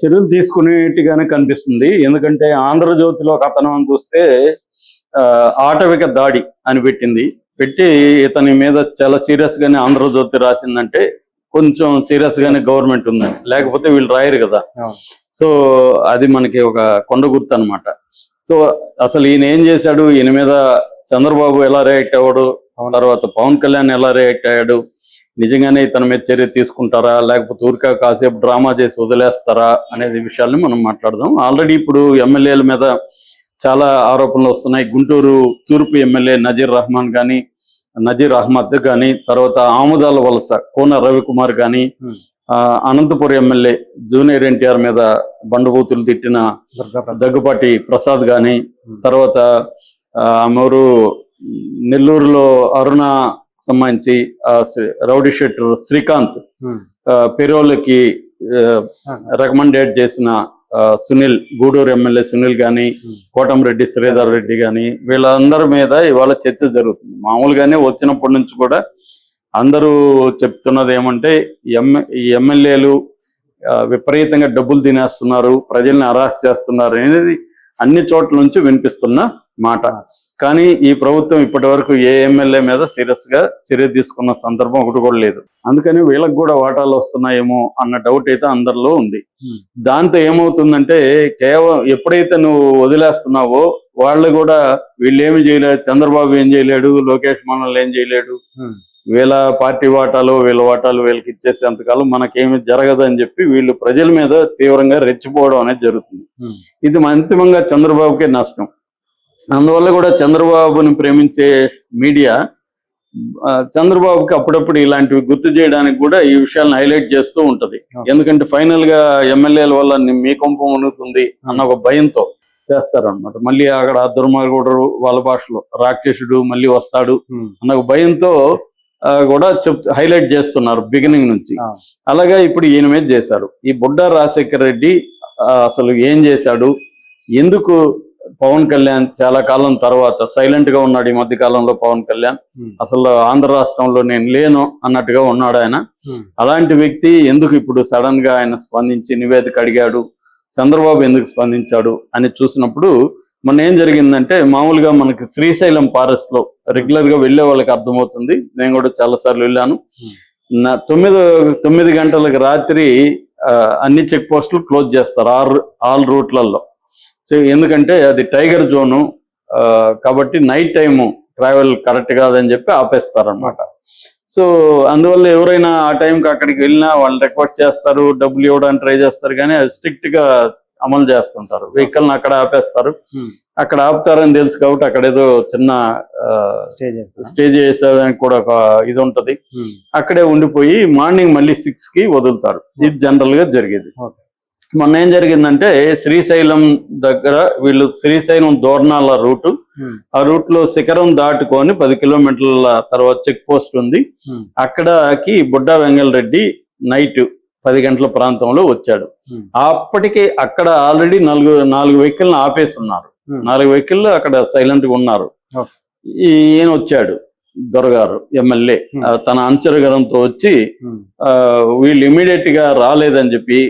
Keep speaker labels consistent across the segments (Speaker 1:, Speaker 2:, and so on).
Speaker 1: చర్యలు తీసుకునేట్టుగానే కనిపిస్తుంది. ఎందుకంటే ఆంధ్రజ్యోతిలో కథనం చూస్తే ఆటవిక దాడి అని పెట్టి ఇతని మీద చాలా సీరియస్ గానే ఆంధ్రజ్యోతి రాసిందంటే కొంచెం సీరియస్ గానే గవర్నమెంట్ ఉందని, లేకపోతే వీళ్ళు రాయరు కదా. సో అది మనకి ఒక కొండ గుర్తు అనమాట. సో అసలు ఈయన ఏం చేశాడు, ఈయన మీద చంద్రబాబు ఎలా రియాక్ట్ అవ్వడు, తర్వాత పవన్ కళ్యాణ్ ఎలా రియాక్ట్ అయ్యాడు, నిజంగానే ఇతని మీద చర్య తీసుకుంటారా లేకపోతే ఊరికా కాసేపు డ్రామా చేసి వదిలేస్తారా అనేది విషయాల్ని మనం మాట్లాడదాం. ఆల్రెడీ ఇప్పుడు ఎమ్మెల్యేల మీద చాలా ఆరోపణలు వస్తున్నాయి. గుంటూరు తూర్పు ఎమ్మెల్యే నజీర్ అహ్మద్ కానీ, తర్వాత ఆముదాల వలస కోన రవికుమార్ కానీ, అనంతపురం ఎమ్మెల్యే జూనియర్ ఎన్టీఆర్ మీద బండబూతులు తిట్టిన దగ్గుపాటి ప్రసాద్ కానీ, తర్వాత ఆమెరు నెల్లూరులో అరుణ సంబంధించి రౌడీ షెట్టర్ శ్రీకాంత్ పెరోల్కి రికమెండేట్ చేసిన సునీల్, గూడూరు ఎమ్మెల్యే సునీల్ కానీ, కోటంరెడ్డి శ్రీధర్ రెడ్డి కానీ, వీళ్ళందరి మీద ఇవాళ చర్చ జరుగుతుంది. మామూలుగానే వచ్చినప్పటి నుంచి కూడా అందరూ చెప్తున్నది ఏమంటే ఈ ఎమ్మెల్యేలు విపరీతంగా డబ్బులు తినేస్తున్నారు, ప్రజల్ని అరెస్ట్ చేస్తున్నారు అనేది అన్ని చోట్ల నుంచి వినిపిస్తున్న మాట. కానీ ఈ ప్రభుత్వం ఇప్పటి వరకు ఏ ఎమ్మెల్యే మీద సీరియస్ గా చర్య తీసుకున్న సందర్భం ఒకటి కూడా లేదు. అందుకని వీళ్ళకి కూడా వాటాలు వస్తున్నాయేమో అన్న డౌట్ అయితే అందరిలో ఉంది. దాంతో ఏమవుతుందంటే కేవలం ఎప్పుడైతే నువ్వు వదిలేస్తున్నావో వాళ్ళు కూడా వీళ్ళు ఏమి చేయలేడు, చంద్రబాబు ఏం చేయలేడు, లోకేష్ మనల్ని ఏం చేయలేడు, వీళ్ళ పార్టీ వాటాలు వీళ్ళకి ఇచ్చేసేంతకాలం మనకేమి జరగదు అని చెప్పి వీళ్ళు ప్రజల మీద తీవ్రంగా రెచ్చిపోవడం అనేది జరుగుతుంది. ఇది అంతిమంగా చంద్రబాబుకే నష్టం. అందువల్ల కూడా చంద్రబాబుని ప్రేమించే మీడియా చంద్రబాబుకి అప్పుడప్పుడు ఇలాంటివి గుర్తు చేయడానికి కూడా ఈ విషయాలను హైలైట్ చేస్తూ ఉంటది. ఎందుకంటే ఫైనల్ గా ఎమ్మెల్యేల వల్ల మీ కొంప మునుగుతుంది అన్న ఒక భయంతో చేస్తారనమాట. మళ్ళీ అక్కడ దుర్మార్గుడు వాళ్ళ భాషలో రాక్షసుడు మళ్ళీ వస్తాడు అన్న ఒక భయంతో కూడా హైలైట్ చేస్తున్నారు బిగినింగ్ నుంచి. అలాగే ఇప్పుడు ఈయన మీద చేశారు. ఈ బుడ్డా రాజశేఖర రెడ్డి అసలు ఏం చేశాడు, ఎందుకు పవన్ కళ్యాణ్ చాలా కాలం తర్వాత సైలెంట్ గా ఉన్నాడు ఈ మధ్య కాలంలో పవన్ కళ్యాణ్, అసలు ఆంధ్ర రాష్ట్రంలో నేను లేను అన్నట్టుగా ఉన్నాడు ఆయన. అలాంటి వ్యక్తి ఎందుకు ఇప్పుడు సడన్ గా ఆయన స్పందించి నివేదిక అడిగాడు, చంద్రబాబు ఎందుకు స్పందించాడు అని చూసినప్పుడు మొన్న ఏం జరిగిందంటే, మామూలుగా మనకి శ్రీశైలం ఫారెస్ట్ లో రెగ్యులర్ గా వెళ్లే వాళ్ళకి అర్థమవుతుంది, నేను కూడా చాలా సార్లు వెళ్ళాను. 9 గంటలకు రాత్రి అన్ని చెక్ పోస్టులు క్లోజ్ చేస్తారు ఆల్ రూట్లలో. సో ఎందుకంటే అది టైగర్ జోను కాబట్టి నైట్ టైము ట్రావెల్ కరెక్ట్ కాదని చెప్పి ఆపేస్తారనమాట. సో అందువల్ల ఎవరైనా ఆ టైంకి అక్కడికి వెళ్ళినా వాళ్ళు రిక్వెస్ట్ చేస్తారు, డబ్బులు ఇవ్వడానికి ట్రై చేస్తారు, కానీ అది స్ట్రిక్ట్ గా అమలు చేస్తుంటారు. వెహికల్ని అక్కడ ఆపేస్తారు. అక్కడ ఆపుతారని తెలుసు కాబట్టి అక్కడ ఏదో చిన్న స్టేజ్ చేసేదానికి కూడా ఒక ఇది ఉంటది, అక్కడే ఉండిపోయి మార్నింగ్ మళ్ళీ 6కి వదులుతారు. ఇది జనరల్ గా జరిగేది. మొన్న ఏం జరిగిందంటే శ్రీశైలం దగ్గర వీళ్ళు శ్రీశైలం దోర్నాల రూటు, ఆ రూట్ లో శిఖరం దాటుకొని 10 కిలోమీటర్ల తర్వాత చెక్ పోస్ట్ ఉంది. అక్కడకి బుడ్డా వెంగళరెడ్డి నైట్ 10 గంటల ప్రాంతంలో వచ్చాడు. అప్పటికే అక్కడ ఆల్రెడీ 4 వెహికల్ని ఆపేసి ఉన్నారు. 4 వెహికల్ అక్కడ సైలెంట్ గా ఉన్నారు. ఈయన వచ్చాడు దొరగారు ఎమ్మెల్యే తన అంచరగరంతో వచ్చి వీళ్ళు ఇమీడియట్ గా రాలేదని చెప్పి,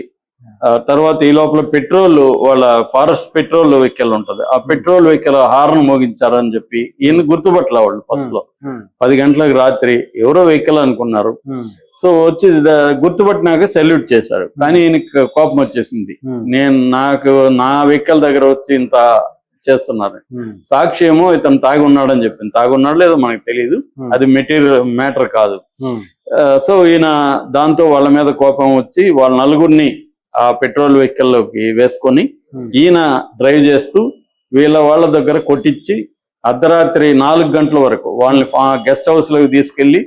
Speaker 1: తర్వాత ఈ లోపల పెట్రోల్ వాళ్ళ ఫారెస్ట్ పెట్రోల్ వెహికల్ ఉంటది, ఆ పెట్రోల్ వెహికల్ హార్న్ మోగించారని చెప్పి ఈయన గుర్తుపట్టలే వాళ్ళు. ఫస్ట్ లో 10 గంటలకు రాత్రి ఎవరో వెహికల్ అనుకున్నారు. సో వచ్చి గుర్తుపట్టినాక సెల్యూట్ చేశారు. కానీ ఈయనకి కోపం వచ్చేసింది, నా వెహికల్ దగ్గర వచ్చి ఇంత చేస్తున్నారు. సాక్షి ఏమో ఇతను తాగి ఉన్నాడని చెప్పింది. తాగి ఉన్నాడు లేదో మనకు తెలియదు, అది మ్యాటర్ కాదు. సో ఈయన దాంతో వాళ్ళ మీద కోపం వచ్చి వాళ్ళ నలుగురిని ఆ పెట్రోల్ వెహికల్లోకి వేసుకొని ఈయన డ్రైవ్ చేస్తూ వాళ్ళ దగ్గర కొట్టించి అర్ధరాత్రి 4 గంటల వరకు వాళ్ళని గెస్ట్ హౌస్ లోకి తీసుకెళ్లి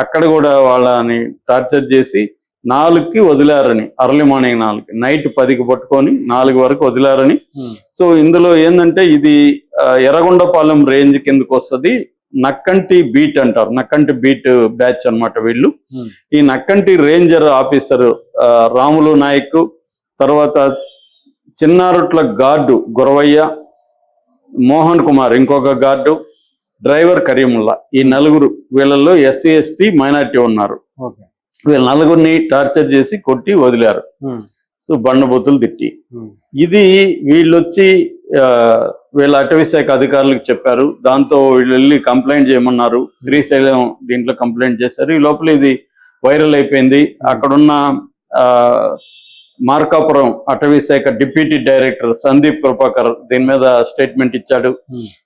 Speaker 1: అక్కడ కూడా వాళ్ళని టార్చర్ చేసి 4కి వదిలారని, అర్లీ మార్నింగ్ 4కి, నైట్ 10కి పట్టుకొని 4 వరకు వదిలారని. సో ఇందులో ఏంటంటే ఇది ఎర్రగొండపాలెం రేంజ్ కిందకు వస్తుంది. నక్కంటి బీట్ అంటారు, నక్కంటి బీట్ బ్యాచ్ అన్నమాట వీళ్ళు. ఈ నక్కంటి రేంజర్ ఆఫీసర్ రాములు నాయక్, తర్వాత చిన్నారుట్ల గార్డు గురవయ్య, మోహన్ కుమార్ ఇంకొక గార్డు, డ్రైవర్ కరీముల్లా, ఈ 4 వీళ్ళల్లో SC ST మైనార్టీ ఉన్నారు. వీళ్ళ 4ని టార్చర్ చేసి కొట్టి వదిలారు. సో బండబూతులు తిట్టి ఇది వీళ్ళు వచ్చి వీళ్ళ అటవీ శాఖ అధికారులకు చెప్పారు. దాంతో వీళ్ళు వెళ్ళి కంప్లైంట్ చేయమన్నారు. శ్రీశైలం దీంట్లో కంప్లైంట్ చేశారు. ఈ లోపల ఇది వైరల్ అయిపోయింది. అక్కడున్న మార్కాపురం అటవీ శాఖ డిప్యూటీ డైరెక్టర్ సందీప్ కృపాకర్ దీని మీద స్టేట్మెంట్ ఇచ్చాడు.